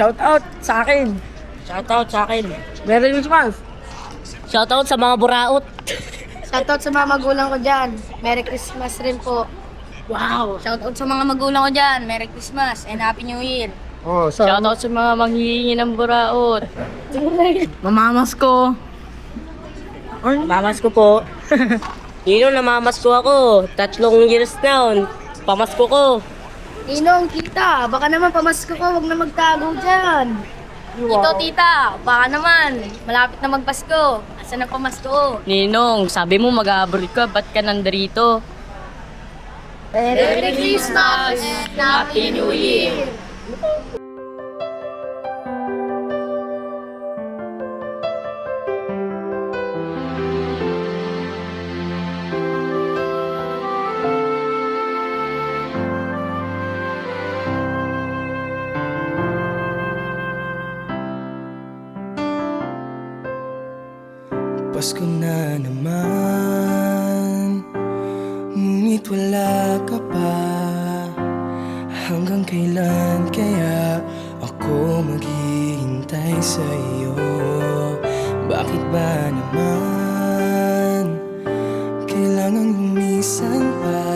Shout out sa akin. Shoutout sa akin. Merry Christmas. Shoutout sa mga buraot. Shoutout sa mga magulang ko dyan. Merry Christmas rin po. Wow. Shoutout sa mga magulang ko dyan. Merry Christmas and Happy New Year. Oh, so, Shoutout sa mga manghihingi ng buraot. Mamamas ko. Mamamas ko po. Nino, namamas ko ako. 3 years na. Pamasko ko. Ninong, tita, baka naman pamasko ko. Huwag na magtago dyan. Tito, tita, baka naman. Malapit na magpasko. Asan ang pamasko? Ninong, sabi mo mag-abroad ka. Ba't ka nandito? Merry Christmas and Happy New Year! Pasko na naman, ngunit wala ka pa. Hanggang kailan kaya ako maghihintay sa iyo? Bakit ba naman kailangang lumisan pa?